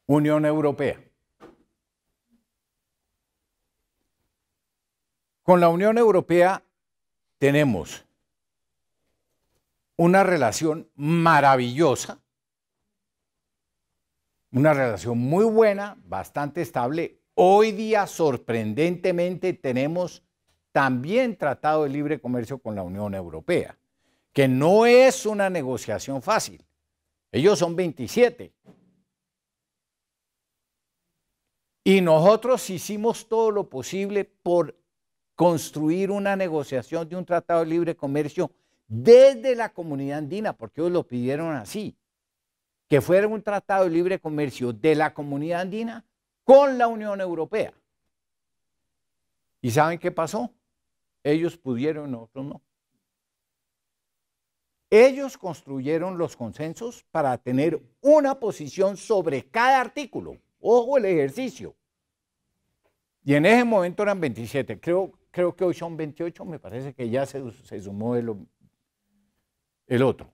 Unión Europea. Con la Unión Europea tenemos una relación maravillosa, una relación muy buena, bastante estable. Hoy día, sorprendentemente, tenemos también tratado de libre comercio con la Unión Europea, que no es una negociación fácil. Ellos son 27. Y nosotros hicimos todo lo posible por construir una negociación de un tratado de libre comercio desde la comunidad andina, porque ellos lo pidieron así, que fuera un tratado de libre comercio de la comunidad andina con la Unión Europea. ¿Y saben qué pasó? Ellos pudieron, nosotros no. Ellos construyeron los consensos para tener una posición sobre cada artículo. Ojo el ejercicio. Y en ese momento eran 27. Creo que hoy son 28. Me parece que ya se sumó el otro.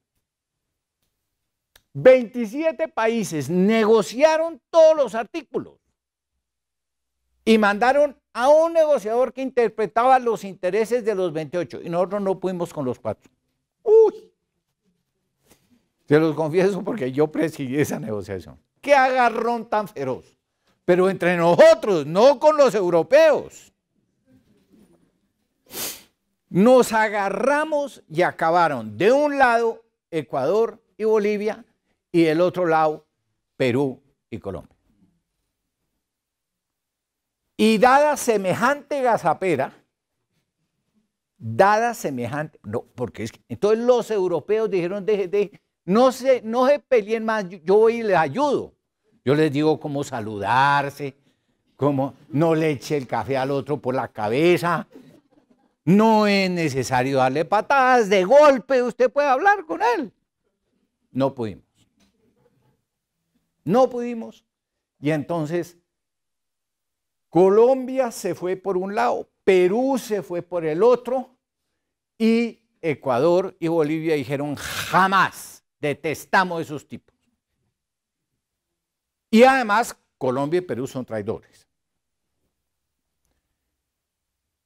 27 países negociaron todos los artículos y mandaron a un negociador que interpretaba los intereses de los 28 y nosotros no pudimos con los 4. Uy, se los confieso porque yo presidí esa negociación. ¡Qué agarrón tan feroz! Pero entre nosotros, no con los europeos. Nos agarramos y acabaron de un lado Ecuador y Bolivia y del otro lado Perú y Colombia. Y dada semejante gazapera, no, porque es que, entonces los europeos dijeron, no se peleen más, yo voy y les ayudo. Yo les digo cómo saludarse, cómo no le eche el café al otro por la cabeza, no es necesario darle patadas, de golpe usted puede hablar con él. No pudimos. No pudimos. Y entonces Colombia se fue por un lado, Perú se fue por el otro y Ecuador y Bolivia dijeron jamás, detestamos esos tipos. Y además Colombia y Perú son traidores.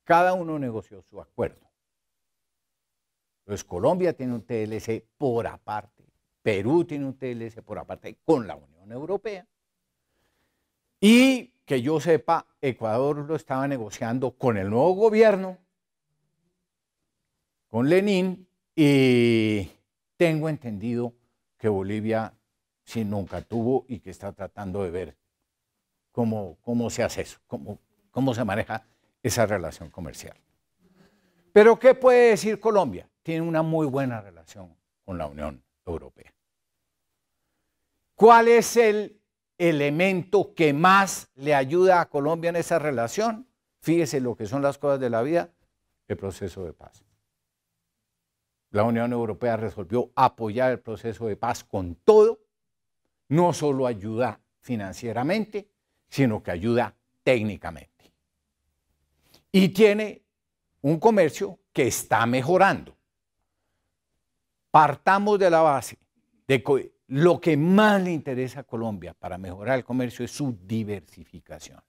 Cada uno negoció su acuerdo. Entonces Colombia tiene un TLC por aparte, Perú tiene un TLC por aparte con la Unión Europea. Y que yo sepa, Ecuador lo estaba negociando con el nuevo gobierno, con Lenin, y tengo entendido que Bolivia sí nunca tuvo y que está tratando de ver cómo se hace eso, cómo se maneja esa relación comercial. Pero ¿qué puede decir Colombia? Tiene una muy buena relación con la Unión Europea. ¿Cuál es el elemento que más le ayuda a Colombia en esa relación? Fíjese lo que son las cosas de la vida, el proceso de paz. La Unión Europea resolvió apoyar el proceso de paz con todo, no solo ayuda financieramente, sino que ayuda técnicamente. Y tiene un comercio que está mejorando. Partamos de la base de que lo que más le interesa a Colombia para mejorar el comercio es su diversificación.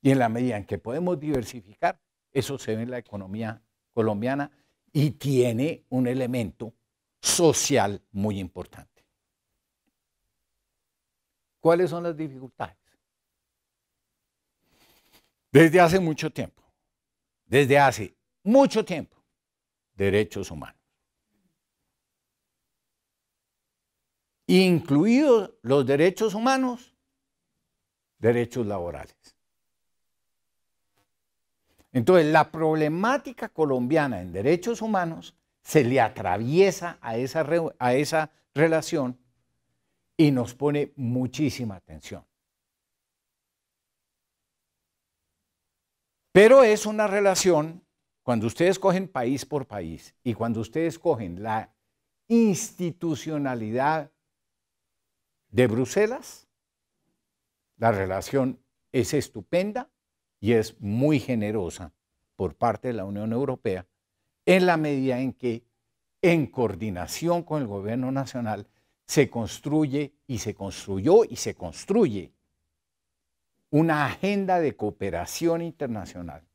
Y en la medida en que podemos diversificar, eso se ve en la economía colombiana y tiene un elemento social muy importante. ¿Cuáles son las dificultades? Desde hace mucho tiempo, derechos humanos. Incluidos los derechos humanos, derechos laborales. Entonces, la problemática colombiana en derechos humanos se le atraviesa a esa relación y nos pone muchísima atención. Pero es una relación, cuando ustedes cogen país por país y cuando ustedes cogen la institucionalidad de Bruselas, la relación es estupenda y es muy generosa por parte de la Unión Europea en la medida en que, en coordinación con el gobierno nacional, se construye y se construyó y se construye una agenda de cooperación internacional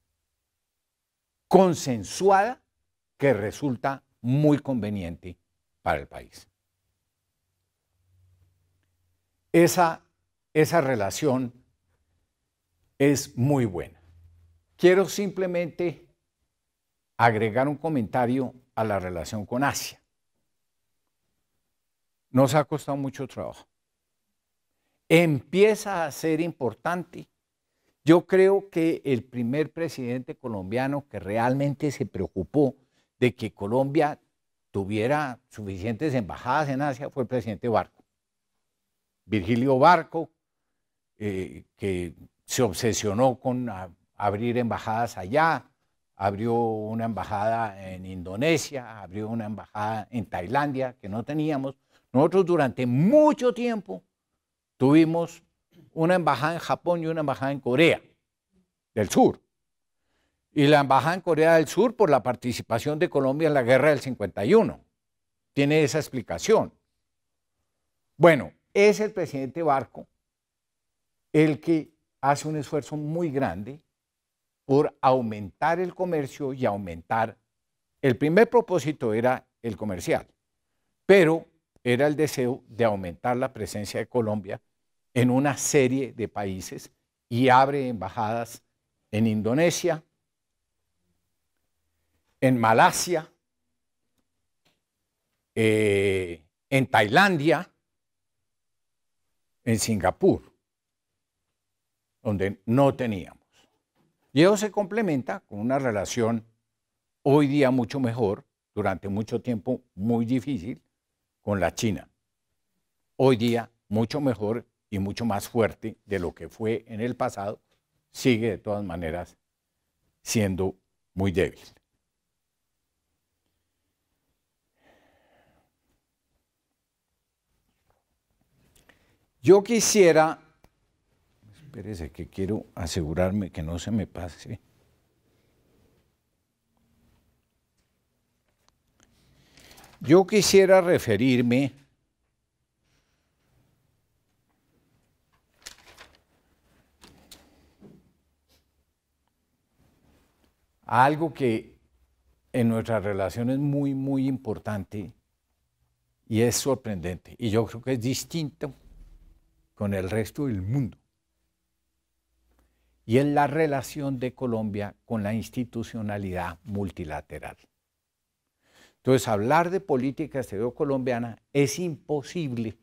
consensuada que resulta muy conveniente para el país. Esa relación es muy buena. Quiero simplemente agregar un comentario a la relación con Asia. Nos ha costado mucho trabajo. Empieza a ser importante. Yo creo que el primer presidente colombiano que realmente se preocupó de que Colombia tuviera suficientes embajadas en Asia fue el presidente Barco. Virgilio Barco, que se obsesionó con abrir embajadas allá, abrió una embajada en Indonesia, abrió una embajada en Tailandia que no teníamos. Nosotros durante mucho tiempo tuvimos una embajada en Japón y una embajada en Corea del Sur. Y la embajada en Corea del Sur por la participación de Colombia en la guerra del 51. Tiene esa explicación. Bueno, es el presidente Barco el que hace un esfuerzo muy grande por aumentar el comercio y aumentar. El primer propósito era el comercial, pero era el deseo de aumentar la presencia de Colombia en una serie de países y abre embajadas en Indonesia, en Malasia, en Tailandia, en Singapur, donde no teníamos. Y eso se complementa con una relación hoy día mucho mejor, durante mucho tiempo muy difícil, con la China. Hoy día mucho mejor y mucho más fuerte de lo que fue en el pasado, sigue de todas maneras siendo muy débil. Yo quisiera, espérese que quiero asegurarme que no se me pase. Yo quisiera referirme a algo que en nuestras relaciones es muy, muy importante y es sorprendente. Y yo creo que es distinto con el resto del mundo. Y es la relación de Colombia con la institucionalidad multilateral. Entonces, hablar de política exterior colombiana es imposible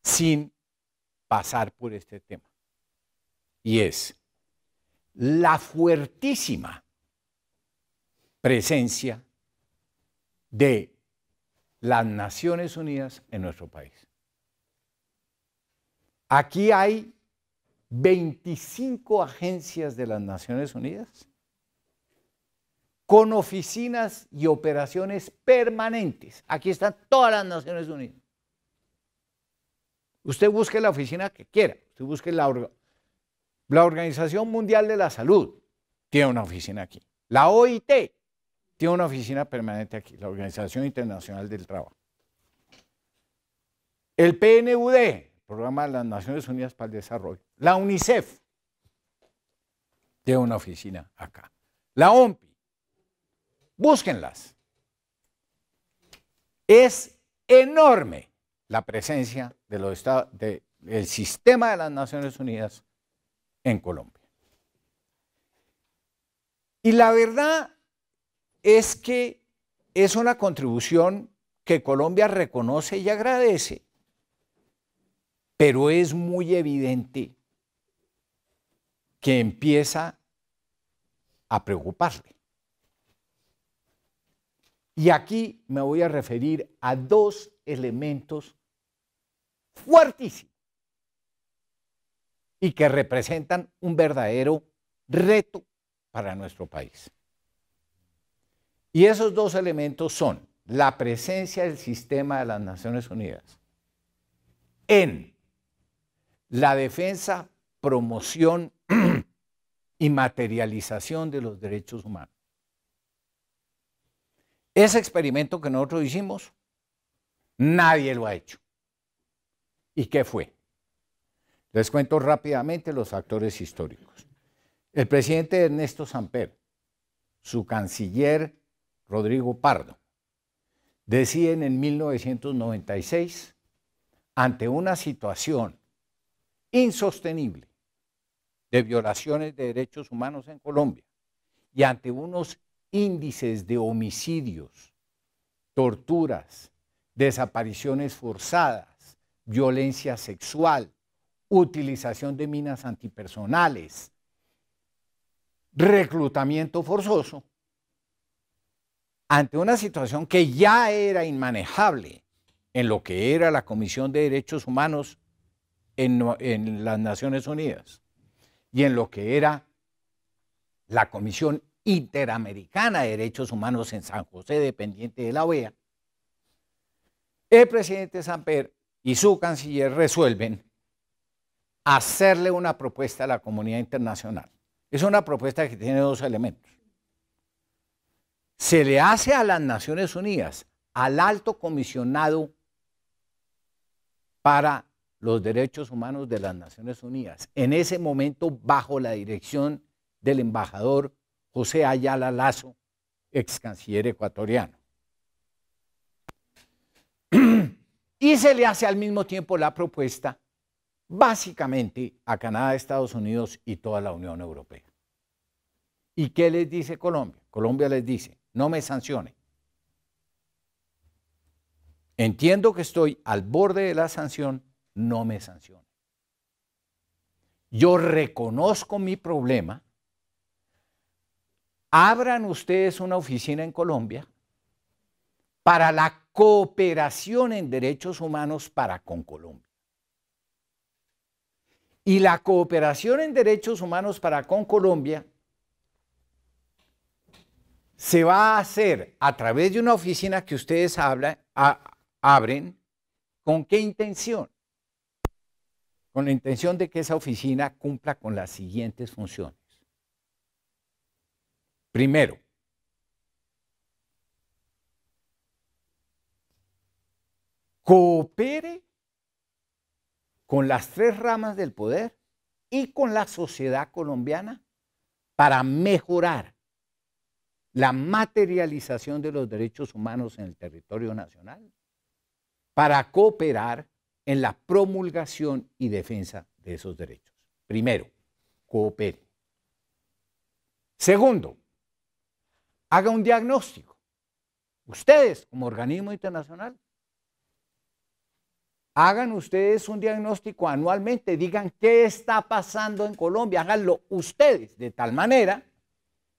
sin pasar por este tema. Y es la fuertísima presencia de las Naciones Unidas en nuestro país. Aquí hay 25 agencias de las Naciones Unidas con oficinas y operaciones permanentes. Aquí están todas las Naciones Unidas. Usted busque la oficina que quiera. Usted busque la Organización Mundial de la Salud. Tiene una oficina aquí. La OIT tiene una oficina permanente aquí. La Organización Internacional del Trabajo. El PNUD, Programa de las Naciones Unidas para el Desarrollo. La UNICEF tiene una oficina acá. La OMPI. Búsquenlas. Es enorme la presencia de los estados, del sistema de las Naciones Unidas en Colombia. Y la verdad es que es una contribución que Colombia reconoce y agradece, pero es muy evidente que empieza a preocuparle. Y aquí me voy a referir a dos elementos fuertísimos y que representan un verdadero reto para nuestro país. Y esos dos elementos son la presencia del sistema de las Naciones Unidas en la defensa, promoción y materialización de los derechos humanos. Ese experimento que nosotros hicimos Nadie lo ha hecho. ¿Y qué fue? Les cuento rápidamente los factores históricos. El presidente Ernesto Samper, su canciller Rodrigo Pardo, deciden en 1996, ante una situación insostenible de violaciones de derechos humanos en Colombia y ante unos índices de homicidios, torturas, desapariciones forzadas, violencia sexual, utilización de minas antipersonales, reclutamiento forzoso, ante una situación que ya era inmanejable en lo que era la Comisión de Derechos Humanos en las Naciones Unidas y en lo que era la Comisión Interamericana de Derechos Humanos en San José, dependiente de la OEA, el presidente Samper y su canciller resuelven hacerle una propuesta a la comunidad internacional. Es una propuesta que tiene dos elementos. Se le hace a las Naciones Unidas, al alto comisionado para los derechos humanos de las Naciones Unidas, en ese momento bajo la dirección del embajador José Ayala Lazo, ex canciller ecuatoriano. Y se le hace al mismo tiempo la propuesta básicamente a Canadá, Estados Unidos y toda la Unión Europea. ¿Y qué les dice Colombia? Colombia les dice, no me sancione. Entiendo que estoy al borde de la sanción, no me sancione. Yo reconozco mi problema. Abran ustedes una oficina en Colombia para la cooperación en derechos humanos para con Colombia. Y la cooperación en derechos humanos para con Colombia se va a hacer a través de una oficina que ustedes abren. ¿Con qué intención? Con la intención de que esa oficina cumpla con las siguientes funciones. Primero, coopere con las tres ramas del poder y con la sociedad colombiana para mejorar la materialización de los derechos humanos en el territorio nacional, para cooperar en la promulgación y defensa de esos derechos. Primero, coopere. Segundo, haga un diagnóstico. Ustedes, como organismo internacional, hagan ustedes un diagnóstico anualmente, digan qué está pasando en Colombia, háganlo ustedes de tal manera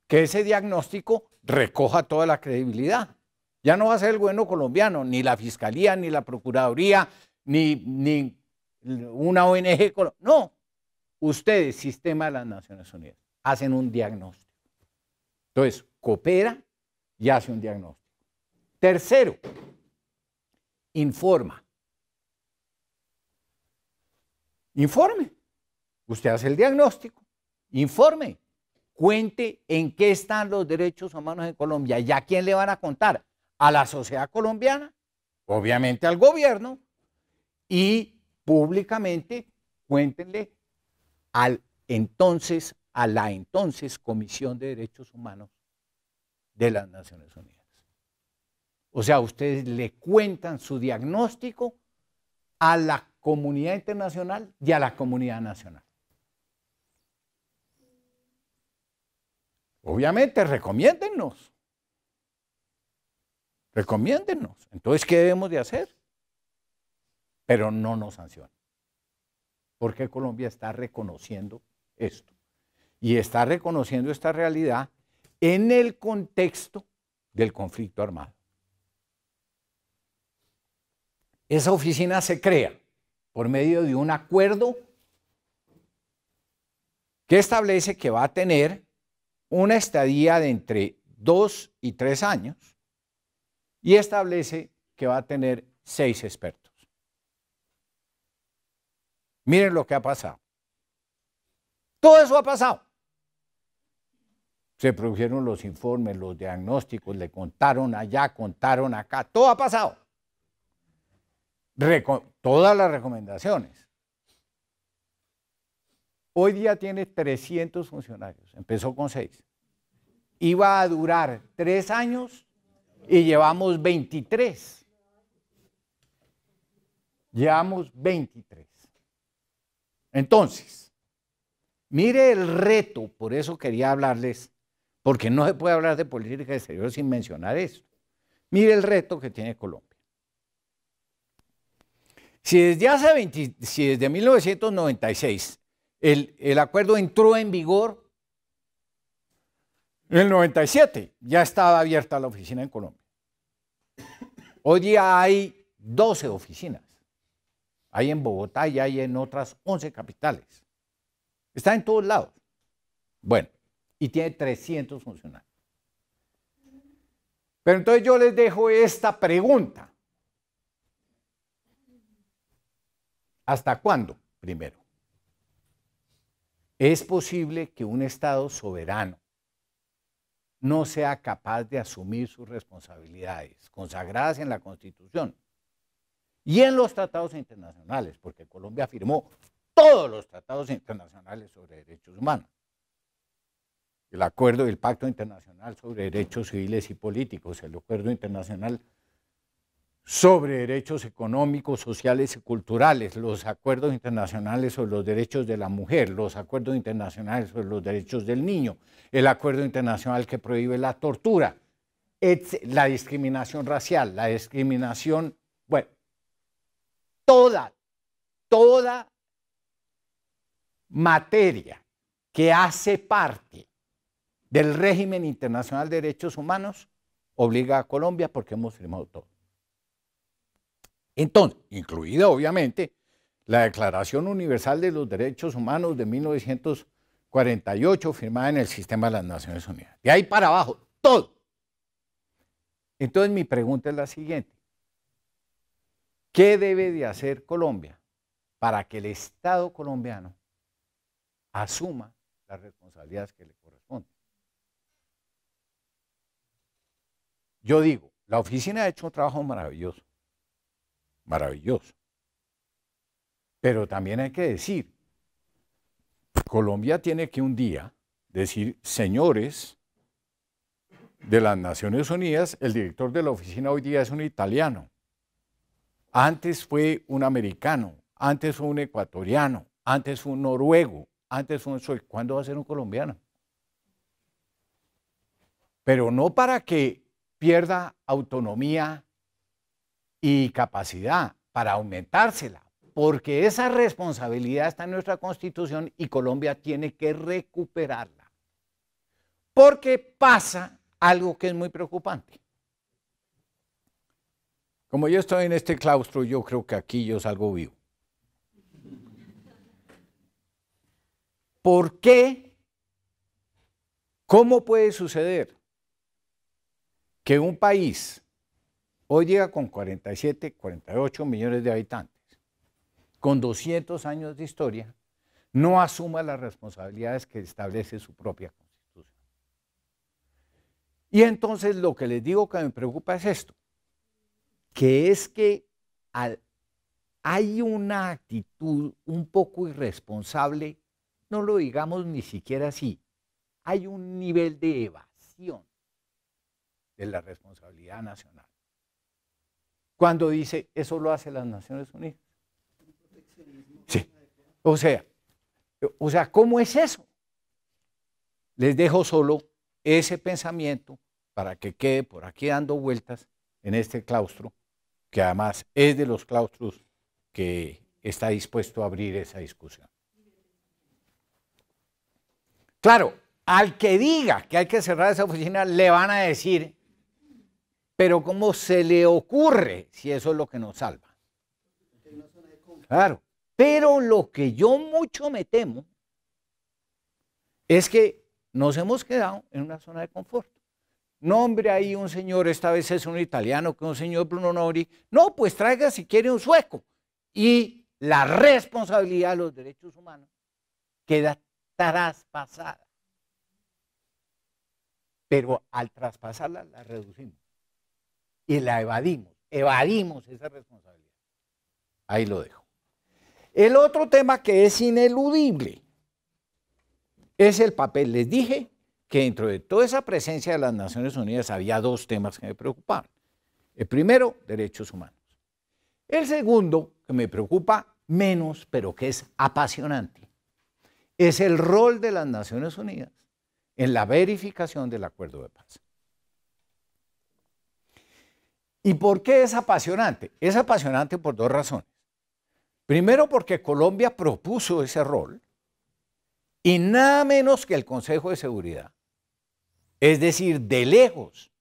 que ese diagnóstico recoja toda la credibilidad. Ya no va a ser el gobierno colombiano, ni la Fiscalía, ni la Procuraduría, ni una ONG. No, ustedes, Sistema de las Naciones Unidas, hacen un diagnóstico. Entonces, coopera y hace un diagnóstico. Tercero, informa. Informe. Usted hace el diagnóstico, informe. Cuente en qué están los derechos humanos en Colombia. ¿Y a quién le van a contar? A la sociedad colombiana, obviamente al gobierno, y públicamente cuéntenle a la entonces Comisión de Derechos Humanos de las Naciones Unidas. O sea, ustedes le cuentan su diagnóstico a la comunidad internacional y a la comunidad nacional. Obviamente, recomiéndennos. Recomiéndennos. Entonces, ¿qué debemos de hacer? Pero no nos sancionen. Porque Colombia está reconociendo esto. Y está reconociendo esta realidad en el contexto del conflicto armado. Esa oficina se crea por medio de un acuerdo que establece que va a tener una estadía de entre 2 y 3 años y establece que va a tener 6 expertos. Miren lo que ha pasado. Todo eso ha pasado. Se produjeron los informes, los diagnósticos, le contaron allá, contaron acá, todo ha pasado. Todas las recomendaciones. Hoy día tiene 300 funcionarios, empezó con 6. Iba a durar 3 años y llevamos 23. Llevamos 23. Entonces, mire el reto, por eso quería hablarles, porque no se puede hablar de política exterior sin mencionar esto. Mire el reto que tiene Colombia. Si desde 1996 el acuerdo entró en vigor, en el 97 ya estaba abierta la oficina en Colombia. Hoy día hay 12 oficinas. Hay en Bogotá y hay en otras 11 capitales. Está en todos lados. Bueno, y tiene 300 funcionarios. Pero entonces yo les dejo esta pregunta. ¿Hasta cuándo? Primero, ¿es posible que un Estado soberano no sea capaz de asumir sus responsabilidades consagradas en la Constitución y en los tratados internacionales? Porque Colombia firmó todos los tratados internacionales sobre derechos humanos. El acuerdo del Pacto Internacional sobre Derechos Civiles y Políticos, el acuerdo internacional sobre derechos económicos, sociales y culturales, los acuerdos internacionales sobre los derechos de la mujer, los acuerdos internacionales sobre los derechos del niño, el acuerdo internacional que prohíbe la tortura, la discriminación racial, la discriminación, bueno, toda materia que hace parte del régimen internacional de derechos humanos obliga a Colombia porque hemos firmado todo. Entonces, incluida obviamente la Declaración Universal de los Derechos Humanos de 1948, firmada en el sistema de las Naciones Unidas. De ahí para abajo, todo. Entonces mi pregunta es la siguiente. ¿Qué debe de hacer Colombia para que el Estado colombiano asuma las responsabilidades que le corresponden? Yo digo, la oficina ha hecho un trabajo maravilloso. Maravilloso. Pero también hay que decir, Colombia tiene que un día decir, señores de las Naciones Unidas, el director de la oficina hoy día es un italiano. Antes fue un americano, antes fue un ecuatoriano, antes fue un noruego, antes fue un sueco. ¿Cuándo va a ser un colombiano? Pero no para que pierda autonomía y capacidad, para aumentársela, porque esa responsabilidad está en nuestra Constitución y Colombia tiene que recuperarla. Porque pasa algo que es muy preocupante. Como yo estoy en este claustro, yo creo que aquí yo salgo vivo. ¿Por qué? ¿Cómo puede suceder que un país hoy llega con 47, 48 millones de habitantes, con 200 años de historia, no asuma las responsabilidades que establece su propia Constitución? Y entonces lo que les digo que me preocupa es esto, que es que hay una actitud un poco irresponsable, no lo digamos ni siquiera así, hay un nivel de evasión de la responsabilidad nacional. Cuando dice, eso lo hace las Naciones Unidas. Sí. O sea, ¿cómo es eso? Les dejo solo ese pensamiento para que quede por aquí dando vueltas en este claustro, que además es de los claustros que está dispuesto a abrir esa discusión. Claro, al que diga que hay que cerrar esa oficina, le van a decir, pero ¿cómo se le ocurre si eso es lo que nos salva? Claro, pero lo que yo mucho me temo es que nos hemos quedado en una zona de confort. No, hombre, ahí un señor, esta vez es un italiano, que un señor Bruno Nori. No, pues traiga si quiere un sueco. Y la responsabilidad de los derechos humanos queda traspasada. Pero al traspasarla la reducimos y la evadimos esa responsabilidad. Ahí lo dejo. El otro tema que es ineludible es el papel. Les dije que dentro de toda esa presencia de las Naciones Unidas había dos temas que me preocupaban. El primero, derechos humanos. El segundo, que me preocupa menos, pero que es apasionante, es el rol de las Naciones Unidas en la verificación del acuerdo de paz. ¿Y por qué es apasionante? Es apasionante por dos razones. Primero, porque Colombia propuso ese rol y nada menos que el Consejo de Seguridad, es decir, de lejos,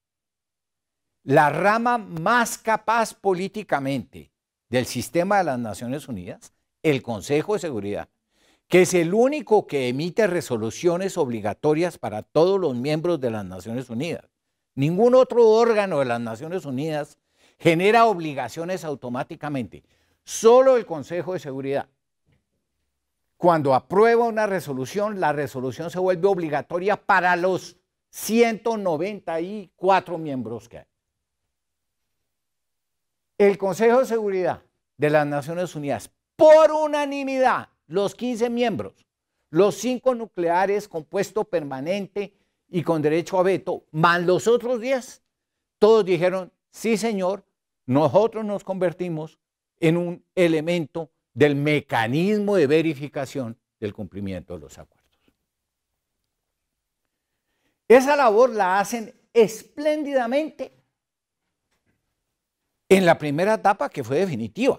la rama más capaz políticamente del sistema de las Naciones Unidas, el Consejo de Seguridad, que es el único que emite resoluciones obligatorias para todos los miembros de las Naciones Unidas. Ningún otro órgano de las Naciones Unidas genera obligaciones automáticamente. Solo el Consejo de Seguridad. Cuando aprueba una resolución, la resolución se vuelve obligatoria para los 194 miembros que hay. El Consejo de Seguridad de las Naciones Unidas, por unanimidad, los 15 miembros, los 5 nucleares con puesto permanente y con derecho a veto, más los otros 10, todos dijeron, sí señor, nosotros nos convertimos en un elemento del mecanismo de verificación del cumplimiento de los acuerdos. Esa labor la hacen espléndidamente en la primera etapa, que fue definitiva,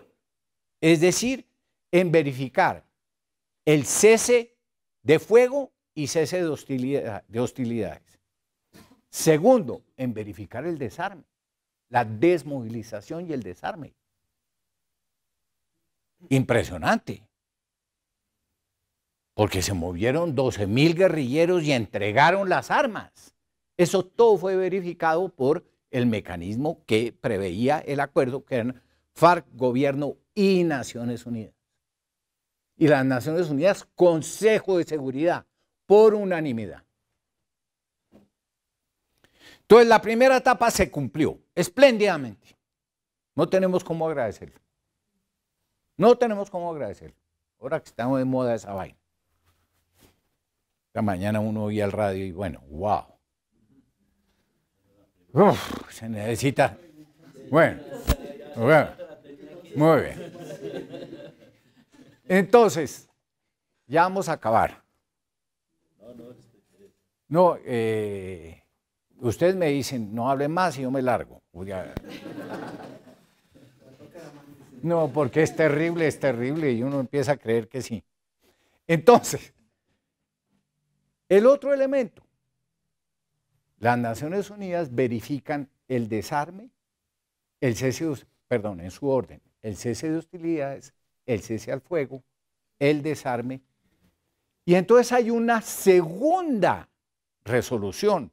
es decir, en verificar el cese de fuego y cese de hostilidades. Segundo, en verificar el desarme, la desmovilización y el desarme. Impresionante, porque se movieron 12.000 guerrilleros y entregaron las armas. Eso todo fue verificado por el mecanismo que preveía el acuerdo, que eran FARC, gobierno y Naciones Unidas. Y las Naciones Unidas, Consejo de Seguridad, por unanimidad. Entonces, la primera etapa se cumplió espléndidamente. No tenemos cómo agradecerlo. No tenemos cómo agradecerlo. Ahora que estamos de moda esa vaina. Esta mañana uno oía el radio y bueno, wow. Uf, se necesita. Bueno, muy bien. Entonces, ya vamos a acabar. No, ustedes me dicen, no hablen más y yo me largo. No, porque es terrible y uno empieza a creer que sí. Entonces, el otro elemento, las Naciones Unidas verifican el desarme, el cese, perdón, en su orden, el cese de hostilidades, el cese al fuego, el desarme, y entonces hay una segunda resolución,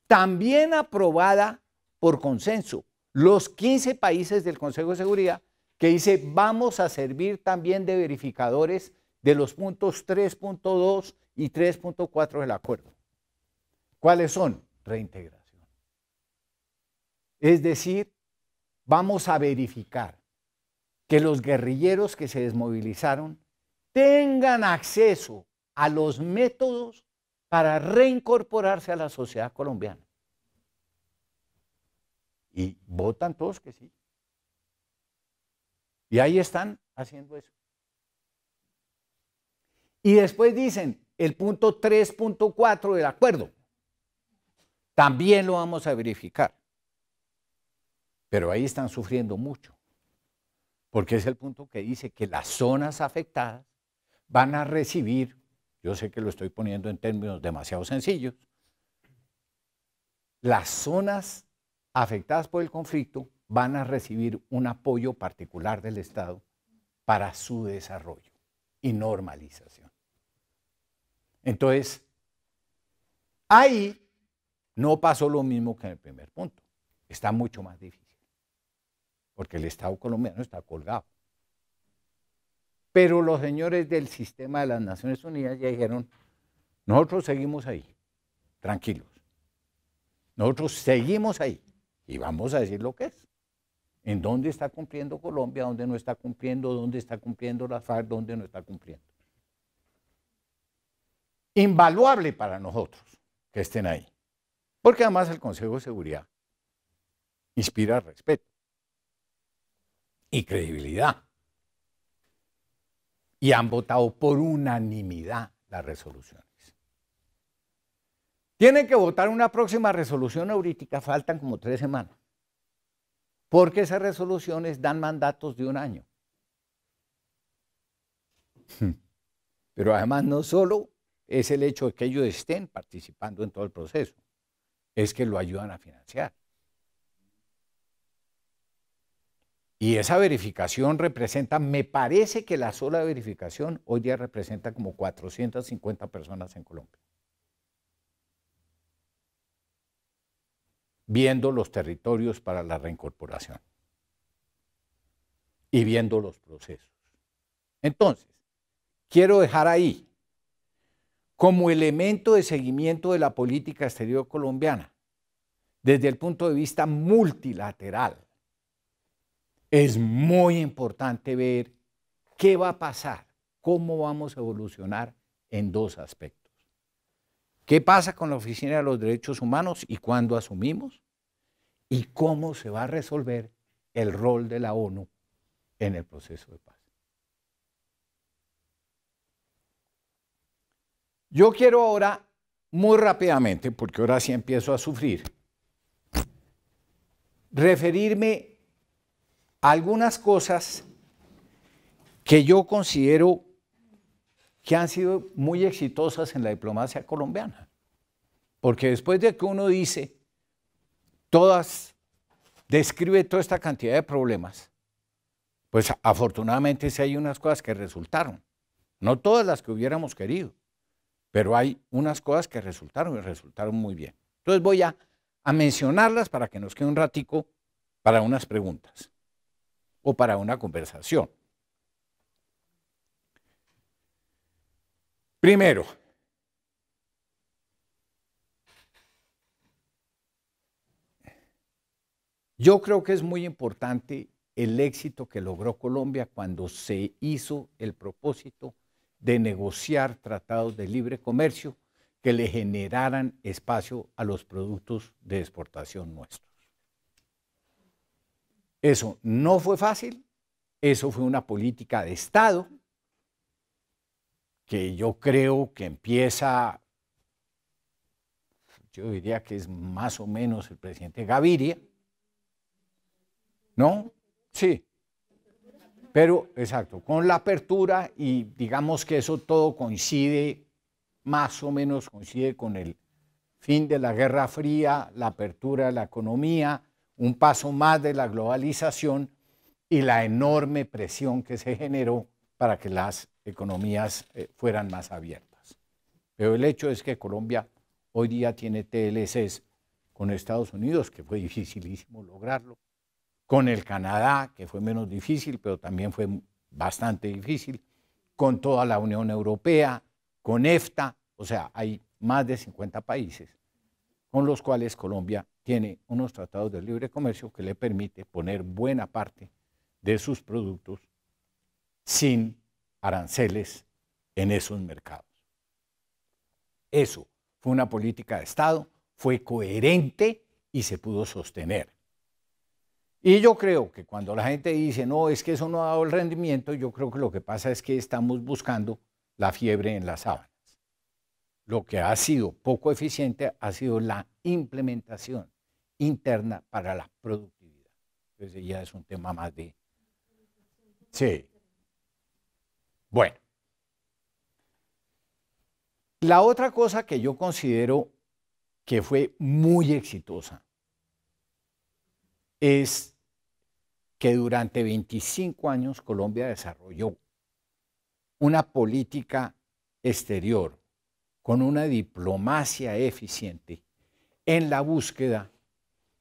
también aprobada por consenso, los 15 países del Consejo de Seguridad, que dice, vamos a servir también de verificadores de los puntos 3.2 y 3.4 del acuerdo. ¿Cuáles son? Reintegración. Es decir, vamos a verificar que los guerrilleros que se desmovilizaron tengan acceso a los métodos para reincorporarse a la sociedad colombiana. Y votan todos que sí. Y ahí están haciendo eso. Y después dicen, el punto 3.4 del acuerdo, también lo vamos a verificar. Pero ahí están sufriendo mucho, porque es el punto que dice que las zonas afectadas van a recibir, yo sé que lo estoy poniendo en términos demasiado sencillos, las zonas afectadas por el conflicto van a recibir un apoyo particular del Estado para su desarrollo y normalización. Entonces, ahí no pasó lo mismo que en el primer punto. Está mucho más difícil, porque el Estado colombiano está colgado. Pero los señores del sistema de las Naciones Unidas ya dijeron, nosotros seguimos ahí, tranquilos. Nosotros seguimos ahí y vamos a decir lo que es. en dónde está cumpliendo Colombia, dónde no está cumpliendo las FARC, dónde no está cumpliendo. Invaluable para nosotros que estén ahí, porque además el Consejo de Seguridad inspira respeto y credibilidad. Y han votado por unanimidad las resoluciones. Tienen que votar una próxima resolución ahorita, faltan como 3 semanas, porque esas resoluciones dan mandatos de 1 año. Pero además no solo es el hecho de que ellos estén participando en todo el proceso, es que lo ayudan a financiar. Y esa verificación representa, me parece que la sola verificación hoy día representa como 450 personas en Colombia. Viendo los territorios para la reincorporación y viendo los procesos. Entonces, quiero dejar ahí, como elemento de seguimiento de la política exterior colombiana, desde el punto de vista multilateral, es muy importante ver qué va a pasar, cómo vamos a evolucionar en 2 aspectos. ¿Qué pasa con la Oficina de los Derechos Humanos y cuándo asumimos? Y cómo se va a resolver el rol de la ONU en el proceso de paz. Yo quiero ahora, muy rápidamente, porque ahora sí empiezo a sufrir, referirme a algunas cosas que yo considero que han sido muy exitosas en la diplomacia colombiana. Porque después de que uno dice, describe toda esta cantidad de problemas, pues afortunadamente sí hay unas cosas que resultaron. No todas las que hubiéramos querido, pero hay unas cosas que resultaron y resultaron muy bien. Entonces voy a mencionarlas para que nos quede un ratico para unas preguntas o para una conversación. Primero, yo creo que es muy importante el éxito que logró Colombia cuando se hizo el propósito de negociar tratados de libre comercio que le generaran espacio a los productos de exportación nuestros. Eso no fue fácil, eso fue una política de Estado que yo creo que empieza, yo diría que es más o menos el presidente Gaviria, ¿no? Sí. Pero, exacto, con la apertura y digamos que eso todo coincide, más o menos coincide con el fin de la Guerra Fría, la apertura de la economía, un paso más de la globalización y la enorme presión que se generó para que las economías fueran más abiertas. Pero el hecho es que Colombia hoy día tiene TLCs con Estados Unidos, que fue dificilísimo lograrlo, con el Canadá, que fue menos difícil, pero también fue bastante difícil, con toda la Unión Europea, con EFTA, o sea, hay más de 50 países con los cuales Colombia tiene unos tratados de libre comercio que le permite poner buena parte de sus productos sin aranceles en esos mercados. Eso fue una política de Estado, fue coherente y se pudo sostener. Y yo creo que cuando la gente dice, no, es que eso no ha dado el rendimiento, yo creo que lo que pasa es que estamos buscando la fiebre en las sábanas. Lo que ha sido poco eficiente ha sido la implementación interna para la productividad. Entonces ya es un tema más de... Sí. Bueno. La otra cosa que yo considero que fue muy exitosa es que durante 25 años Colombia desarrolló una política exterior con una diplomacia eficiente en la búsqueda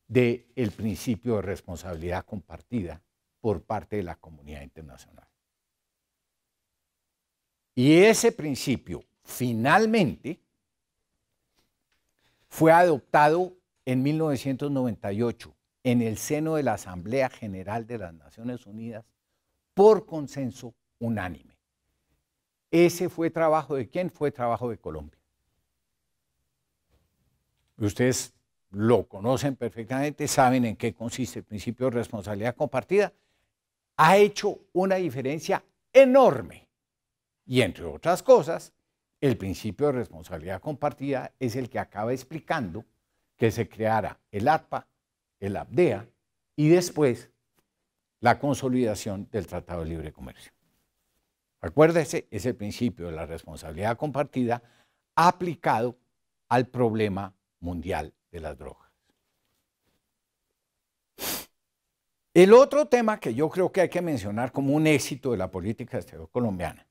del principio de responsabilidad compartida por parte de la comunidad internacional. Y ese principio finalmente fue adoptado en 1998 en el seno de la Asamblea General de las Naciones Unidas por consenso unánime. ¿Ese fue trabajo de quién? Fue trabajo de Colombia. Ustedes lo conocen perfectamente, saben en qué consiste el principio de responsabilidad compartida. Ha hecho una diferencia enorme. Y entre otras cosas, el principio de responsabilidad compartida es el que acaba explicando que se creara el ATPA, el APDEA y después la consolidación del Tratado de Libre Comercio. Acuérdese, es el principio de la responsabilidad compartida aplicado al problema mundial de las drogas. El otro tema que yo creo que hay que mencionar como un éxito de la política exterior colombiana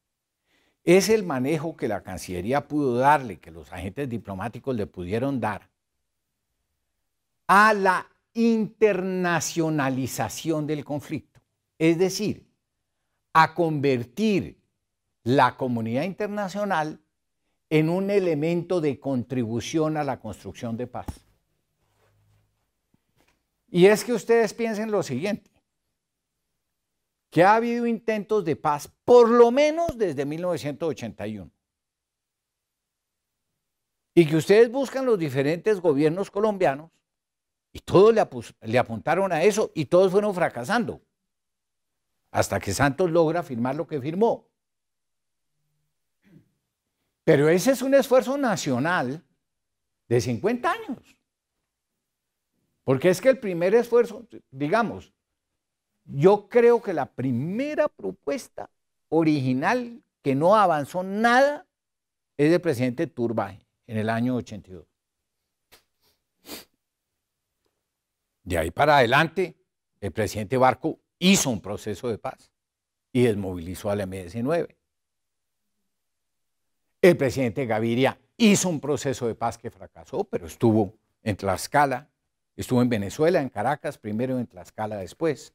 es el manejo que la Cancillería pudo darle, que los agentes diplomáticos le pudieron dar a la internacionalización del conflicto. Es decir, a convertir la comunidad internacional en un elemento de contribución a la construcción de paz. Y es que ustedes piensen lo siguiente, que ha habido intentos de paz por lo menos desde 1981. Y que ustedes buscan los diferentes gobiernos colombianos y todos le apuntaron a eso y todos fueron fracasando. Hasta que Santos logra firmar lo que firmó. Pero ese es un esfuerzo nacional de 50 años. Porque es que el primer esfuerzo, digamos, yo creo que la primera propuesta original que no avanzó nada es del presidente Turbay en el año 82. De ahí para adelante, el presidente Barco hizo un proceso de paz y desmovilizó al M-19. El presidente Gaviria hizo un proceso de paz que fracasó, pero estuvo en Tlaxcala, estuvo en Venezuela, en Caracas, primero en Tlaxcala después.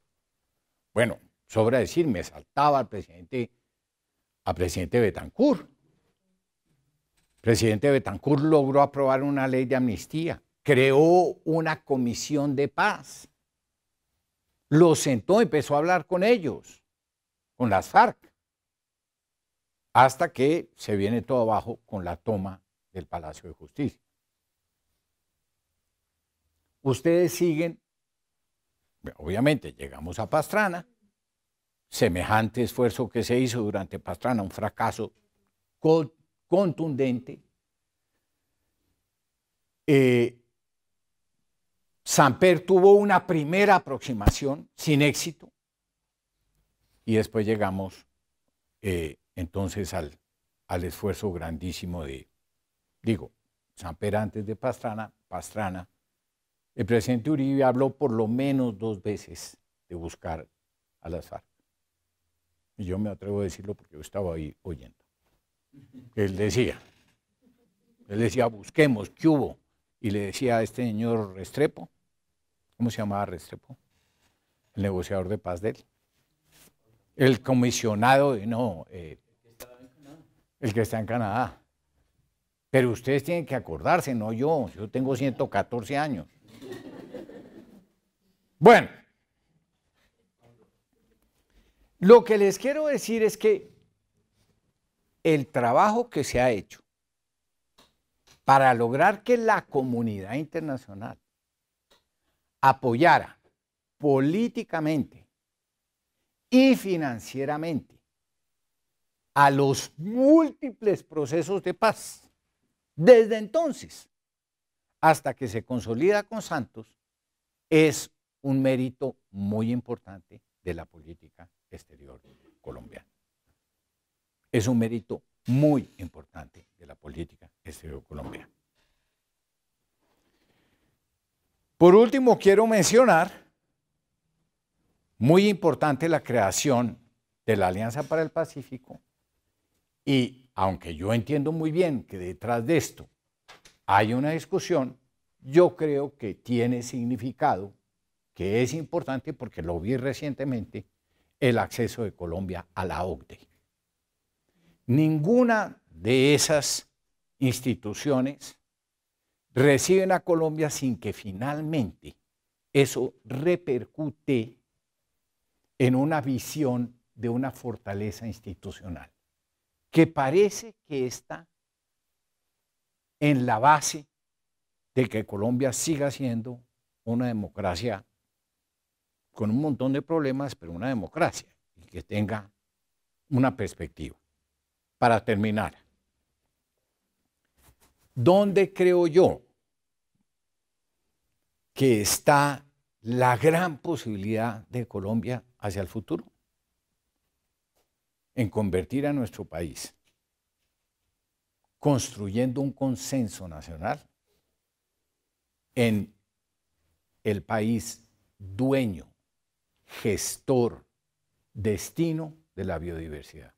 Bueno, sobra decir, me saltaba al presidente Betancur. El presidente Betancur logró aprobar una ley de amnistía, creó una comisión de paz, los sentó, empezó a hablar con ellos, con las FARC, hasta que se viene todo abajo con la toma del Palacio de Justicia. Ustedes siguen, obviamente llegamos a Pastrana, semejante esfuerzo que se hizo durante Pastrana, un fracaso contundente. Samper tuvo una primera aproximación sin éxito y después llegamos entonces al esfuerzo grandísimo Samper antes de Pastrana, el presidente Uribe habló por lo menos 2 veces de buscar a las FARC. Y yo me atrevo a decirlo porque yo estaba ahí oyendo. Él decía, busquemos, ¿qué hubo? Y le decía a este señor Restrepo, ¿cómo se llamaba Restrepo? El negociador de paz de él. El comisionado, el que está en Canadá. Pero ustedes tienen que acordarse, no yo tengo 114 años. Bueno, lo que les quiero decir es que el trabajo que se ha hecho para lograr que la comunidad internacional apoyara políticamente y financieramente a los múltiples procesos de paz, desde entonces hasta que se consolida con Santos, es un mérito muy importante de la política exterior colombiana. Es un mérito muy importante de la política exterior colombiana. Por último, quiero mencionar, muy importante, la creación de la Alianza para el Pacífico, y aunque yo entiendo muy bien que detrás de esto hay una discusión, yo creo que tiene significado, que es importante porque lo vi recientemente, el acceso de Colombia a la OCDE. Ninguna de esas instituciones reciben a Colombia sin que finalmente eso repercute en una visión de una fortaleza institucional, que parece que está en la base de que Colombia siga siendo una democracia con un montón de problemas, pero una democracia, y que tenga una perspectiva. Para terminar, ¿dónde creo yo que está la gran posibilidad de Colombia hacia el futuro? En convertir a nuestro país, construyendo un consenso nacional, en el país dueño, gestor, destino de la biodiversidad.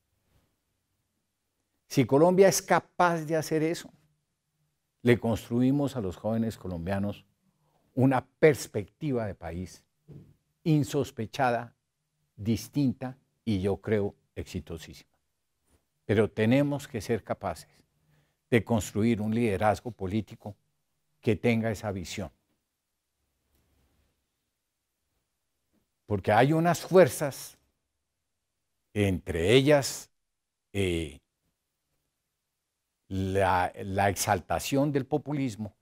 Si Colombia es capaz de hacer eso, le construimos a los jóvenes colombianos una perspectiva de país insospechada, distinta y yo creo exitosísima. Pero tenemos que ser capaces de construir un liderazgo político que tenga esa visión. Porque hay unas fuerzas, entre ellas la exaltación del populismo,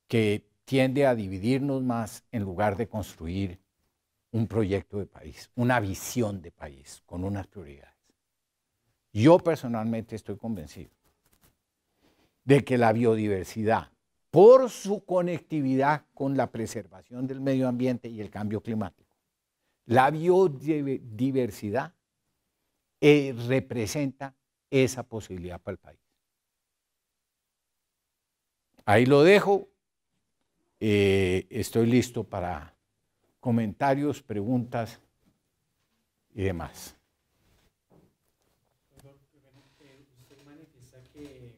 que tiende a dividirnos más en lugar de construir un proyecto de país, una visión de país con unas prioridades. Yo personalmente estoy convencido de que la biodiversidad, por su conectividad con la preservación del medio ambiente y el cambio climático, la biodiversidad representa esa posibilidad para el país. Ahí lo dejo. Estoy listo para comentarios, preguntas y demás. Usted manifiesta que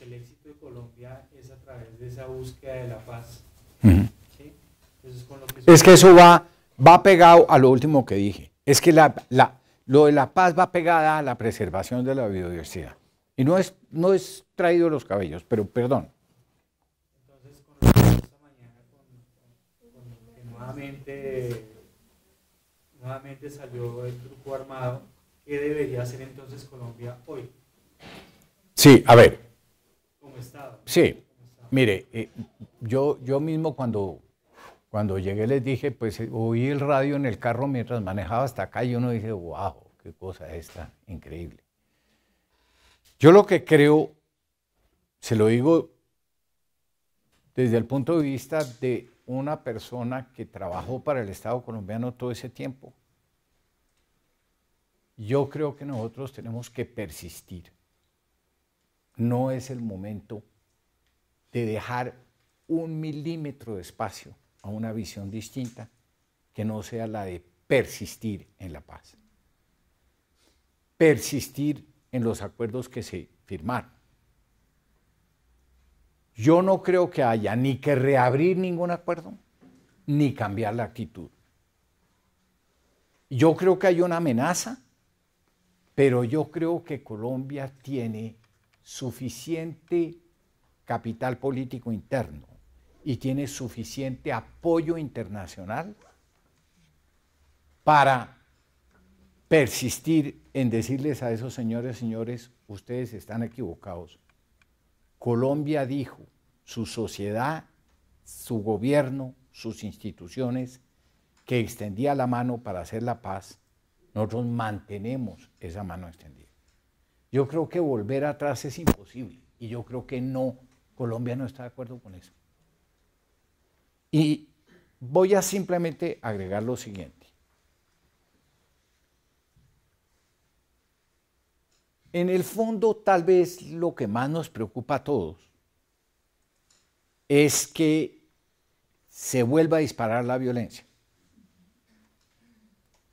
el éxito de Colombia es a través de esa búsqueda de la paz. ¿Sí? Entonces, con lo que es que eso va pegado a lo último que dije. Es que lo de la paz va pegada a la preservación de la biodiversidad. Y no es traído de los cabellos, pero perdón. Entonces, con lo que pasó esta mañana, con que nuevamente salió el grupo armado, ¿qué debería hacer entonces Colombia hoy? Sí, a ver. Como Estado. Sí, mire, yo mismo cuando llegué les dije, pues oí el radio en el carro mientras manejaba hasta acá y uno dice, wow, qué cosa esta, increíble. Yo lo que creo, se lo digo desde el punto de vista de una persona que trabajó para el Estado colombiano todo ese tiempo. Yo creo que nosotros tenemos que persistir. No es el momento de dejar 1 milímetro de espacio a una visión distinta que no sea la de persistir en la paz. Persistir en los acuerdos que se firmaron. Yo no creo que haya ni que reabrir ningún acuerdo, ni cambiar la actitud. Yo creo que hay una amenaza, pero yo creo que Colombia tiene suficiente capital político interno y tiene suficiente apoyo internacional para persistir en decirles a esos señores, ustedes están equivocados. Colombia dijo, su sociedad, su gobierno, sus instituciones, que extendía la mano para hacer la paz. Nosotros mantenemos esa mano extendida. Yo creo que volver atrás es imposible y yo creo que no, Colombia no está de acuerdo con eso. Y voy a simplemente agregar lo siguiente. En el fondo, tal vez lo que más nos preocupa a todos es que se vuelva a disparar la violencia.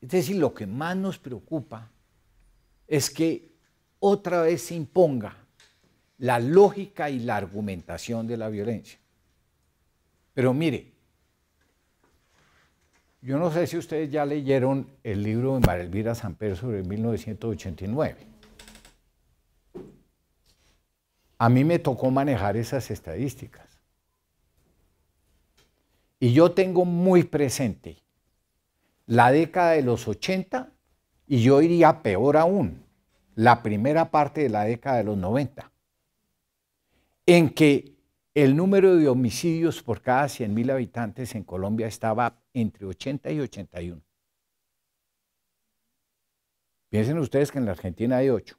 Es decir, lo que más nos preocupa es que otra vez se imponga la lógica y la argumentación de la violencia. Pero mire, yo no sé si ustedes ya leyeron el libro de María Elvira Samper sobre 1989. A mí me tocó manejar esas estadísticas. Y yo tengo muy presente la década de los 80 y yo iría peor aún, la primera parte de la década de los 90, en que el número de homicidios por cada 100.000 habitantes en Colombia estaba entre 80 y 81. Piensen ustedes que en la Argentina hay 8.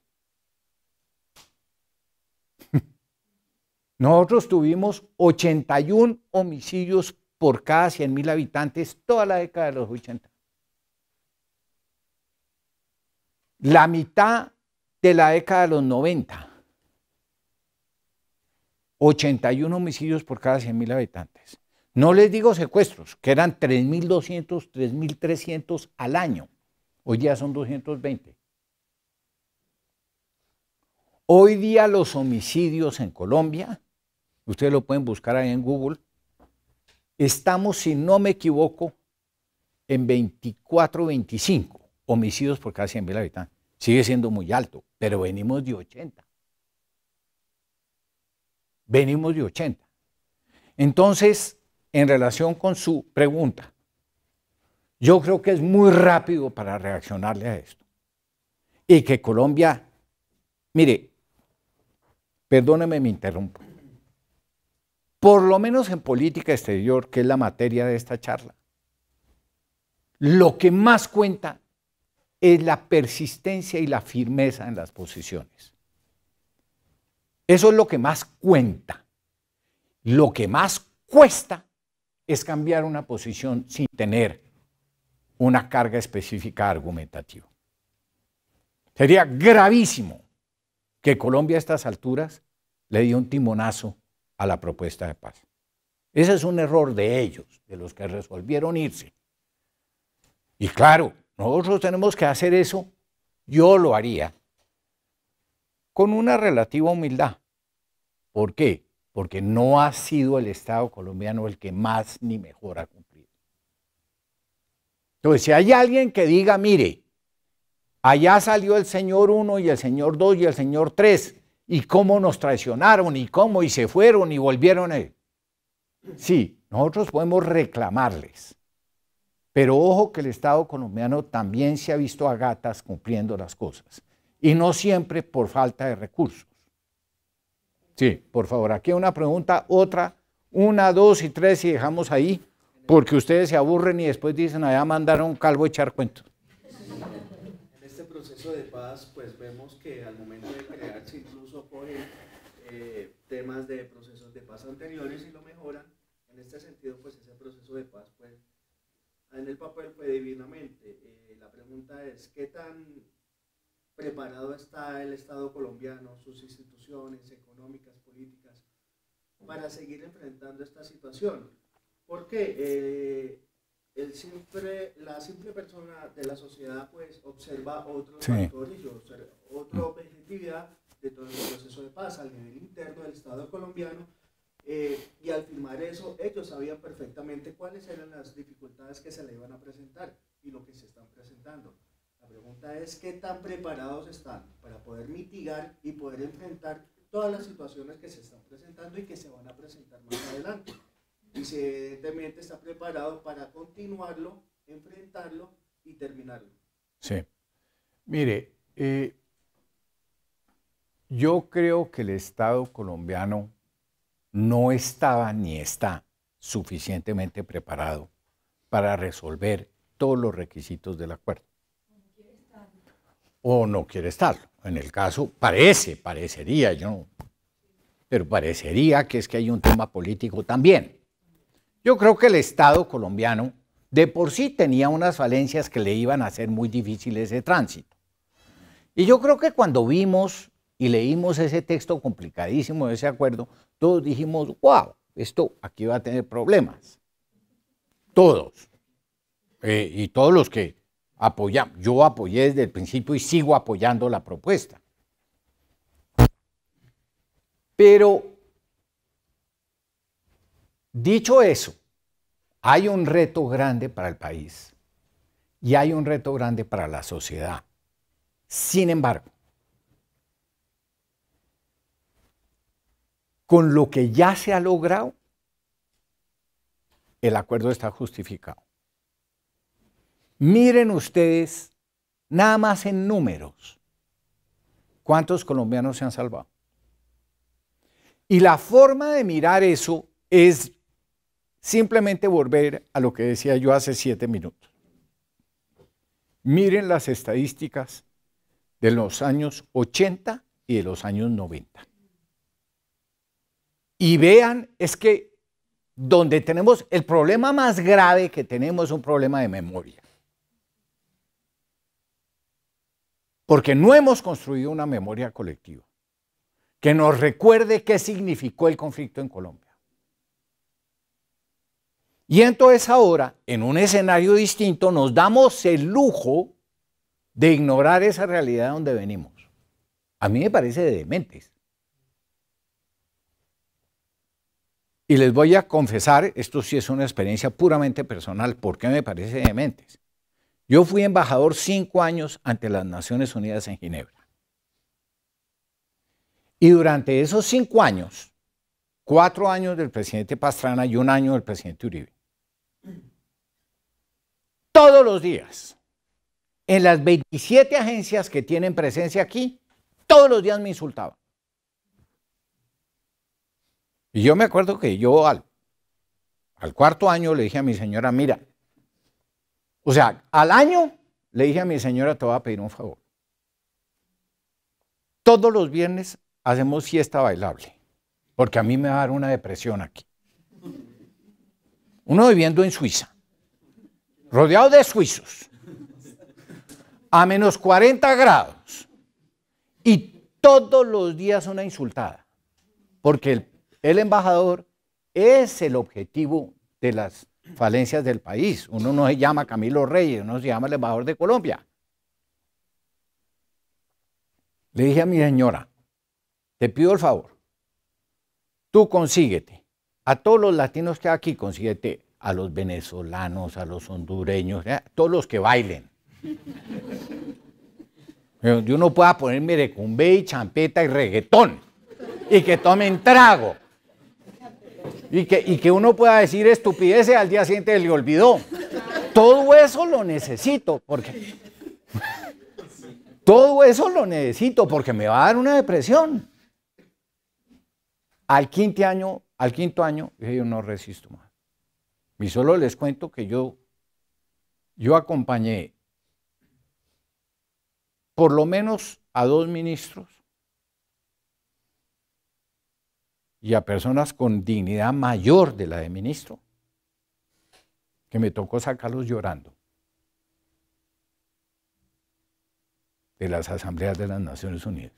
Nosotros tuvimos 81 homicidios por cada 100.000 habitantes toda la década de los 80. La mitad de la década de los 90. 81 homicidios por cada 100.000 habitantes. No les digo secuestros, que eran 3.200, 3.300 al año. Hoy día son 220. Hoy día los homicidios en Colombia, ustedes lo pueden buscar ahí en Google, estamos, si no me equivoco, en 24, 25 homicidios por cada 100.000 habitantes. Sigue siendo muy alto, pero venimos de 80. Venimos de 80. Entonces, en relación con su pregunta, yo creo que es muy rápido para reaccionarle a esto. Y que Colombia, mire, perdóneme, me interrumpo. Por lo menos en política exterior, que es la materia de esta charla, lo que más cuenta es la persistencia y la firmeza en las posiciones. Eso es lo que más cuenta. Lo que más cuesta es cambiar una posición sin tener una carga específica argumentativa. Sería gravísimo que Colombia a estas alturas le diera un timonazo a la propuesta de paz. Ese es un error de ellos, de los que resolvieron irse. Y claro, nosotros tenemos que hacer eso, yo lo haría, con una relativa humildad. ¿Por qué? Porque no ha sido el Estado colombiano el que más ni mejor ha cumplido. Entonces, si hay alguien que diga, mire, allá salió el señor 1 y el señor 2 y el señor 3, y cómo nos traicionaron, y cómo, y se fueron, y volvieron. Sí, nosotros podemos reclamarles. Pero ojo que el Estado colombiano también se ha visto a gatas cumpliendo las cosas. Y no siempre por falta de recursos. Sí, por favor, aquí hay una pregunta, otra, 1, 2 y 3 y dejamos ahí, porque ustedes se aburren y después dicen, allá mandaron calvo a echar cuentos. En este proceso de paz, pues vemos que al momento de crearse incluso cogen temas de procesos de paz anteriores y lo mejoran. En este sentido, pues ese proceso de paz, pues en el papel fue divinamente. La pregunta es, ¿qué tan preparado está el Estado colombiano, sus instituciones económicas, políticas, para seguir enfrentando esta situación? Porque la simple persona de la sociedad pues observa otros factores y otra objetividad de todo el proceso de paz al nivel interno del Estado colombiano. Y al firmar eso, ellos sabían perfectamente cuáles eran las dificultades que se le iban a presentar y lo que se están presentando. La pregunta es qué tan preparados están para poder mitigar y poder enfrentar todas las situaciones que se están presentando y que se van a presentar más adelante. Y si evidentemente está preparado para continuarlo, enfrentarlo y terminarlo. Sí. Mire, yo creo que el Estado colombiano no estaba ni está suficientemente preparado para resolver todos los requisitos del acuerdo. O no quiere estarlo. En el caso, parecería, yo, pero parecería que es que hay un tema político también. Yo creo que el Estado colombiano de por sí tenía unas falencias que le iban a hacer muy difíciles de tránsito. Y yo creo que cuando vimos y leímos ese texto complicadísimo de ese acuerdo, todos dijimos, wow, esto aquí va a tener problemas. Todos. Y todos los que apoyamos. Yo apoyé desde el principio y sigo apoyando la propuesta. Pero, dicho eso, hay un reto grande para el país y hay un reto grande para la sociedad. Sin embargo, con lo que ya se ha logrado, el acuerdo está justificado. Miren ustedes, nada más en números, cuántos colombianos se han salvado. Y la forma de mirar eso es simplemente volver a lo que decía yo hace 7 minutos. Miren las estadísticas de los años 80 y de los años 90. Y vean, es que donde tenemos el problema más grave que tenemos es un problema de memoria. Porque no hemos construido una memoria colectiva que nos recuerde qué significó el conflicto en Colombia. Y entonces ahora, en un escenario distinto, nos damos el lujo de ignorar esa realidad de donde venimos. A mí me parece de dementes. Y les voy a confesar, esto sí es una experiencia puramente personal, ¿por qué me parece de dementes? Yo fui embajador 5 años ante las Naciones Unidas en Ginebra. Y durante esos 5 años, 4 años del presidente Pastrana y 1 año del presidente Uribe, todos los días, en las 27 agencias que tienen presencia aquí, todos los días me insultaban. Y yo me acuerdo que yo al 4.º año le dije a mi señora, mira, o sea, al año le dije a mi señora, te voy a pedir un favor. Todos los viernes hacemos fiesta bailable, porque a mí me va a dar una depresión aquí. Uno viviendo en Suiza, rodeado de suizos, a menos 40 grados, y todos los días una insultada, porque el embajador es el objetivo de las falencias del país. Uno no se llama Camilo Reyes, uno se llama el embajador de Colombia. Le dije a mi señora, te pido el favor, tú consíguete, a todos los latinos que hay aquí, consíguete a los venezolanos, a los hondureños, a todos los que bailen. Donde uno pueda poner merecumbe y champeta y reggaetón, y que tomen trago. Y que uno pueda decir estupideces, al día siguiente le olvidó. Todo eso lo necesito, porque todo eso lo necesito, porque me va a dar una depresión. Al quinto año, dije, yo no resisto más. Y solo les cuento que yo acompañé por lo menos a 2 ministros y a personas con dignidad mayor de la de ministro, que me tocó sacarlos llorando de las asambleas de las Naciones Unidas.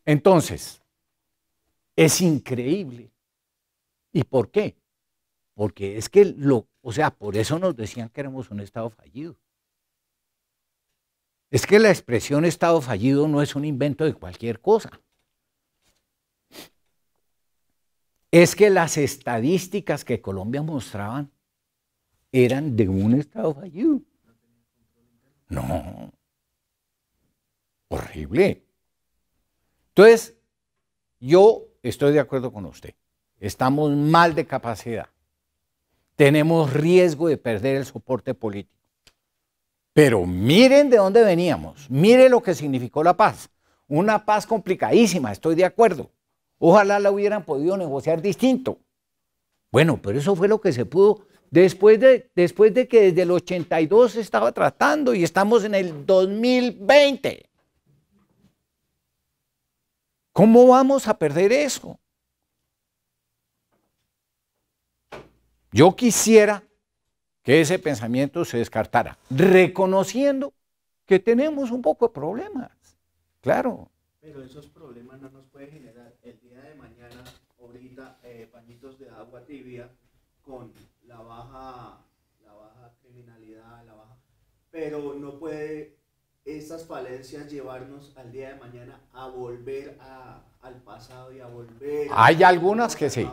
Entonces, es increíble. ¿Y por qué? Porque es que por eso nos decían que éramos un Estado fallido. Es que la expresión Estado fallido no es un invento de cualquier cosa. Es que las estadísticas que Colombia mostraban eran de un Estado fallido. No. Horrible. Entonces, yo estoy de acuerdo con usted. Estamos mal de capacidad. Tenemos riesgo de perder el soporte político. Pero miren de dónde veníamos. Miren lo que significó la paz. Una paz complicadísima, estoy de acuerdo. Ojalá la hubieran podido negociar distinto. Bueno, pero eso fue lo que se pudo después de que desde el 82 se estaba tratando y estamos en el 2020. ¿Cómo vamos a perder eso? Yo quisiera que ese pensamiento se descartara, reconociendo que tenemos un poco de problemas. Claro. Pero esos problemas no nos puede generar el día de mañana, ahorita, pañitos de agua tibia con la baja criminalidad, pero no puede esas falencias llevarnos al día de mañana a volver al pasado y a volver. Hay algunas que sí.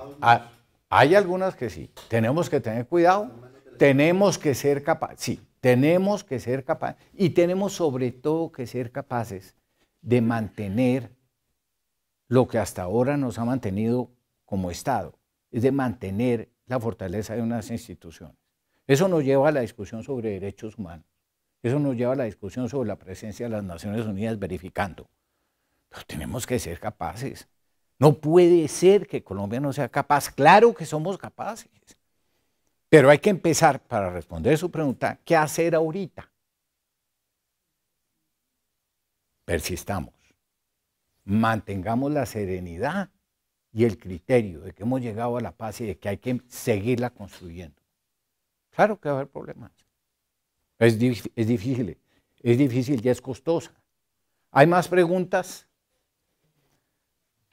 Hay algunas que sí. Tenemos que tener cuidado. Tenemos que ser capaces. Sí, tenemos que ser capaces. Y tenemos sobre todo que ser capaces de mantener lo que hasta ahora nos ha mantenido como Estado, es de mantener la fortaleza de unas instituciones. Eso nos lleva a la discusión sobre derechos humanos. Eso nos lleva a la discusión sobre la presencia de las Naciones Unidas verificando. Pero tenemos que ser capaces. No puede ser que Colombia no sea capaz. Claro que somos capaces. Pero hay que empezar, para responder su pregunta, ¿qué hacer ahorita? Persistamos. Mantengamos la serenidad y el criterio de que hemos llegado a la paz y de que hay que seguirla construyendo. Claro que va a haber problemas. Es difícil y es costosa. ¿Hay más preguntas?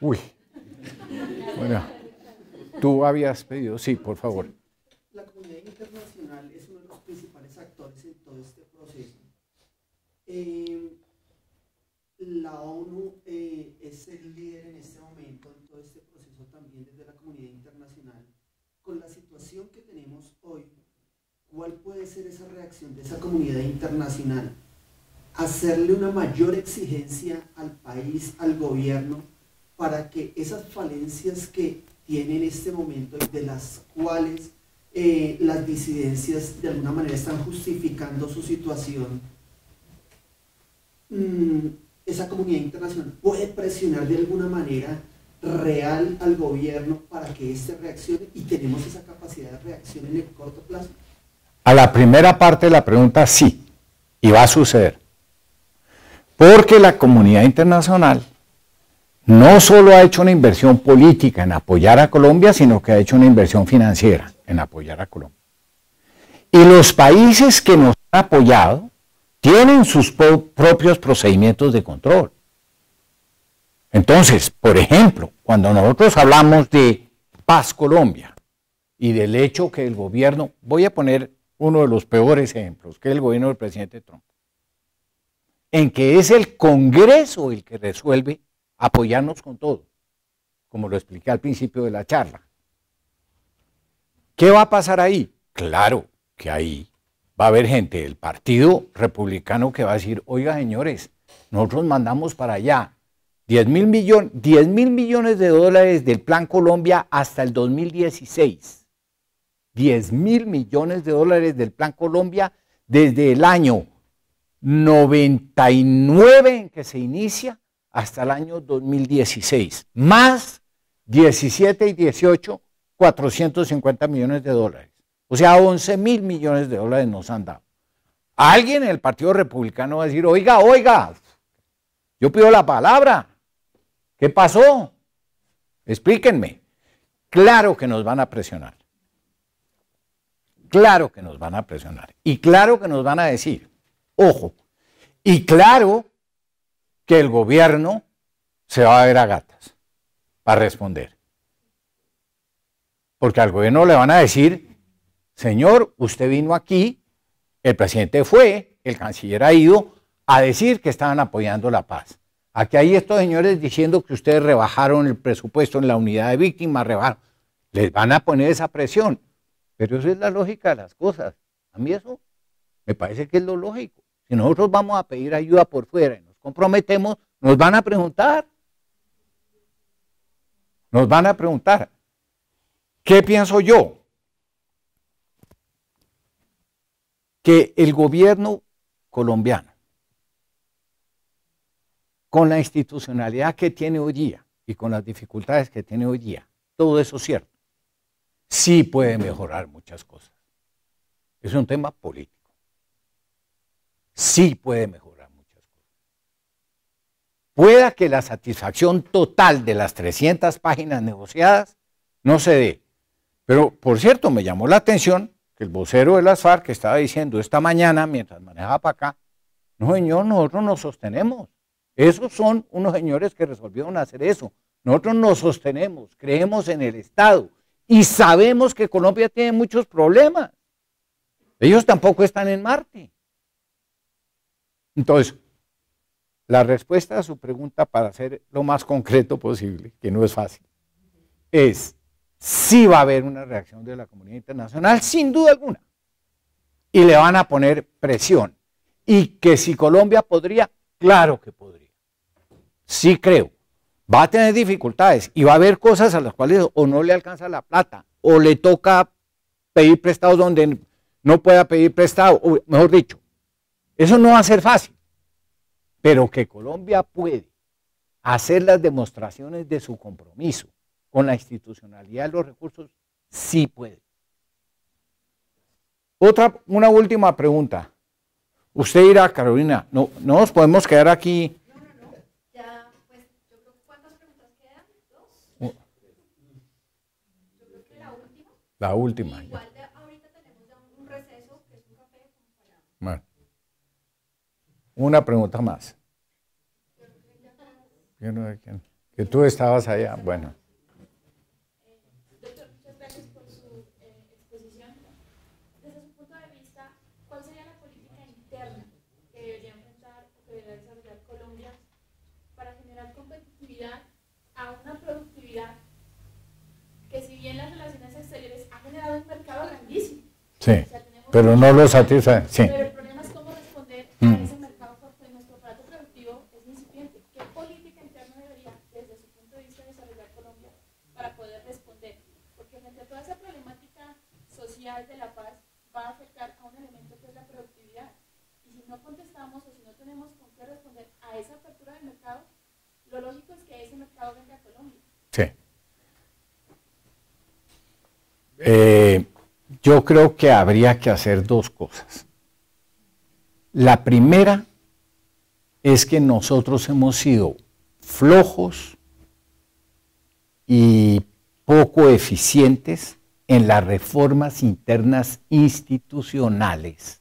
Uy. Bueno, tú habías pedido, sí, por favor. La comunidad internacional es uno de los principales actores en todo este proceso. La ONU es el líder en este momento en todo este proceso también desde la comunidad internacional. Con la situación que tenemos hoy, ¿cuál puede ser esa reacción de esa comunidad internacional? Hacerle una mayor exigencia al país, al gobierno, para que esas falencias que tiene en este momento, de las cuales las disidencias de alguna manera están justificando su situación, esa comunidad internacional puede presionar de alguna manera real al gobierno para que éste reaccione, y tenemos esa capacidad de reacción en el corto plazo? A la primera parte de la pregunta, sí, y va a suceder. Porque la comunidad internacional no solo ha hecho una inversión política en apoyar a Colombia, sino que ha hecho una inversión financiera en apoyar a Colombia. Y los países que nos han apoyado tienen sus propios procedimientos de control. Entonces, por ejemplo, cuando nosotros hablamos de Paz Colombia y del hecho que el gobierno, voy a poner uno de los peores ejemplos, que es el gobierno del presidente Trump, en que es el Congreso el que resuelve apoyarnos con todo, como lo expliqué al principio de la charla. ¿Qué va a pasar ahí? Claro que ahí va a haber gente del Partido Republicano que va a decir, oiga señores, nosotros mandamos para allá 10 mil millones de dólares del Plan Colombia hasta el 2016. 10 mil millones de dólares del Plan Colombia desde el año 99 en que se inicia hasta el año 2016, más 17 y 18, 450 millones de dólares. O sea, 11 mil millones de dólares nos han dado. Alguien en el Partido Republicano va a decir, oiga, yo pido la palabra. ¿Qué pasó? Explíquenme. Claro que nos van a presionar. Claro que nos van a presionar. Y claro que nos van a decir, ojo, y claro que el gobierno se va a ver a gatas para responder. Porque al gobierno le van a decir, señor, usted vino aquí, el presidente fue, el canciller ha ido a decir que estaban apoyando la paz. Aquí hay estos señores diciendo que ustedes rebajaron el presupuesto en la unidad de víctimas, les van a poner esa presión. Pero eso es la lógica de las cosas. A mí eso me parece que es lo lógico. Si nosotros vamos a pedir ayuda por fuera y nos comprometemos, nos van a preguntar. Nos van a preguntar. ¿Qué pienso yo? Que el gobierno colombiano, con la institucionalidad que tiene hoy día y con las dificultades que tiene hoy día, todo eso es cierto, sí puede mejorar muchas cosas. Es un tema político. Sí puede mejorar muchas cosas. Pueda que la satisfacción total de las 300 páginas negociadas no se dé. Pero, por cierto, me llamó la atención que el vocero de las FARC estaba diciendo esta mañana, mientras manejaba para acá, no señor, nosotros nos sostenemos. Esos son unos señores que resolvieron hacer eso. Nosotros nos sostenemos, creemos en el Estado y sabemos que Colombia tiene muchos problemas. Ellos tampoco están en Marte. Entonces, la respuesta a su pregunta, para ser lo más concreto posible, que no es fácil, es sí va a haber una reacción de la comunidad internacional, sin duda alguna. Y le van a poner presión. Y que si Colombia podría, claro que podría. Sí creo. va a tener dificultades y va a haber cosas a las cuales o no le alcanza la plata o le toca pedir prestado donde no pueda pedir prestado, o mejor dicho, eso no va a ser fácil, pero que Colombia puede hacer las demostraciones de su compromiso con la institucionalidad de los recursos, sí puede. Una última pregunta. Usted dirá, Carolina, no nos podemos quedar aquí. No. Ya, pues, yo creo, ¿cuántas preguntas quedan? ¿2? Yo creo que la última. La última. Y igual ahorita tenemos ya un receso, que es un café para... Bueno. Una pregunta más. Yo no sé quién. Que tú estabas allá. Bueno. Doctor, muchas gracias por su exposición. Desde su punto de vista, ¿cuál sería la política interna que debería enfrentar o que debería desarrollar Colombia para generar competitividad a una productividad que, si bien las relaciones exteriores ha generado un mercado grandísimo? Sí, O sea, pero no lo satisface. Sí. Pero el problema es cómo responder a ese mercado porque nuestro aparato productivo es incipiente. ¿Qué política interna debería, desde su punto de vista, desarrollar Colombia para poder responder? Porque frente a toda esa problemática social de la paz va a afectar a un elemento que es la productividad. Y si no contestamos o si no tenemos con qué responder a esa apertura del mercado, lo lógico es que ese mercado venga a Colombia. Sí. Yo creo que habría que hacer dos cosas. La primera es que nosotros hemos sido flojos y poco eficientes en las reformas internas institucionales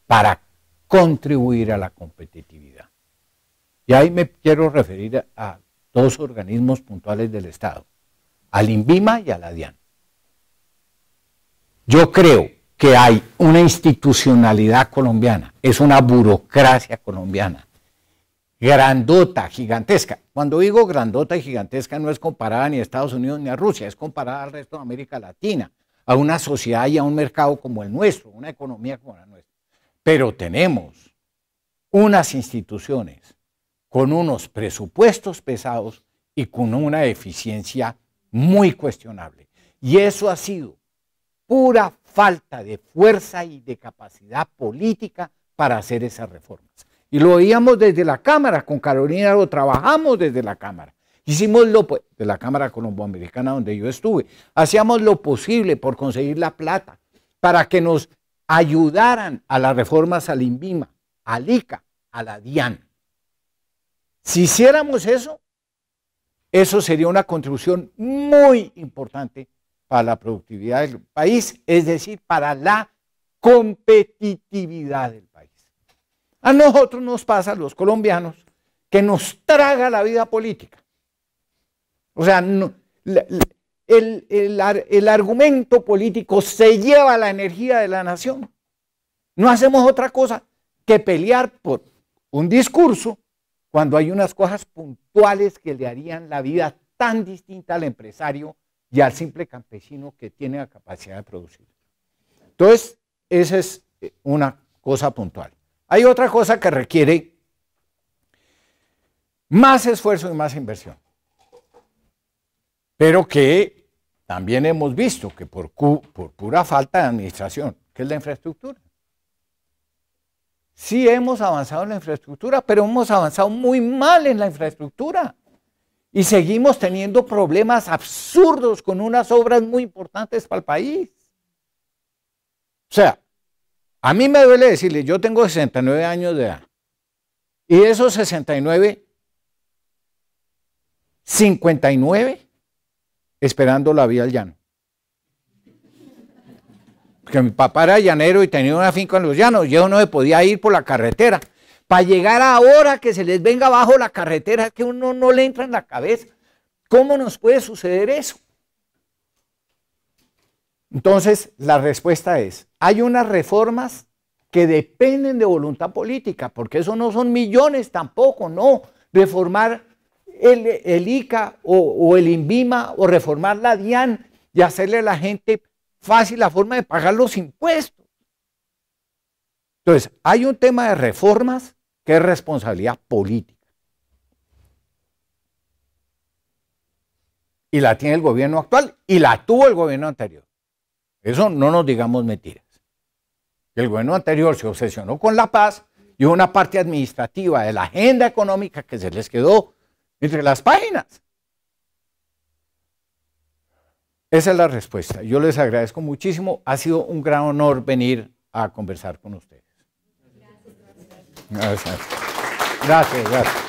para contribuir a la competitividad. Y ahí me quiero referir a dos organismos puntuales del Estado, al INVIMA y a la DIAN. Yo creo que hay una institucionalidad colombiana, es una burocracia colombiana, grandota, gigantesca. Cuando digo grandota y gigantesca no es comparada ni a Estados Unidos ni a Rusia, es comparada al resto de América Latina, a una sociedad y a un mercado como el nuestro, una economía como la nuestra. Pero tenemos unas instituciones con unos presupuestos pesados y con una eficiencia muy cuestionable. Y eso ha sido pura falta de fuerza y de capacidad política para hacer esas reformas. Y lo veíamos desde la Cámara, con Carolina lo trabajamos desde la Cámara. Hicimos de la Cámara Colomboamericana donde yo estuve, hacíamos lo posible por conseguir la plata para que nos ayudaran a las reformas al INVIMA, al ICA, a la DIAN. Si hiciéramos eso, eso sería una contribución muy importante para la productividad del país, es decir, para la competitividad del país. A nosotros nos pasa, a los colombianos, que nos traga la vida política. O sea, el argumento político se lleva la energía de la nación. No hacemos otra cosa que pelear por un discurso cuando hay unas cosas puntuales que le harían la vida tan distinta al empresario y al simple campesino que tiene la capacidad de producir. Entonces, esa es una cosa puntual. Hay otra cosa que requiere más esfuerzo y más inversión, pero que también hemos visto que por pura falta de administración, que es la infraestructura. Sí hemos avanzado en la infraestructura, pero hemos avanzado muy mal en la infraestructura. Y seguimos teniendo problemas absurdos con unas obras muy importantes para el país. O sea, a mí me duele decirle, yo tengo 69 años de edad. Y de esos 69, 59 esperando la vía al llano. Porque mi papá era llanero y tenía una finca en los llanos. Yo no me podía ir por la carretera. Para llegar ahora que se les venga abajo la carretera, que uno no le entra en la cabeza. ¿Cómo nos puede suceder eso? Entonces, la respuesta es, hay unas reformas que dependen de voluntad política, porque eso no son millones tampoco, no. Reformar el ICA o el INVIMA o reformar la DIAN y hacerle a la gente fácil la forma de pagar los impuestos. Entonces, hay un tema de reformas que es responsabilidad política. y la tiene el gobierno actual y la tuvo el gobierno anterior. Eso no nos digamos mentiras. El gobierno anterior se obsesionó con la paz y una parte administrativa de la agenda económica que se les quedó entre las páginas. Esa es la respuesta. Yo les agradezco muchísimo. Ha sido un gran honor venir a conversar con ustedes. Gracias. Gracias.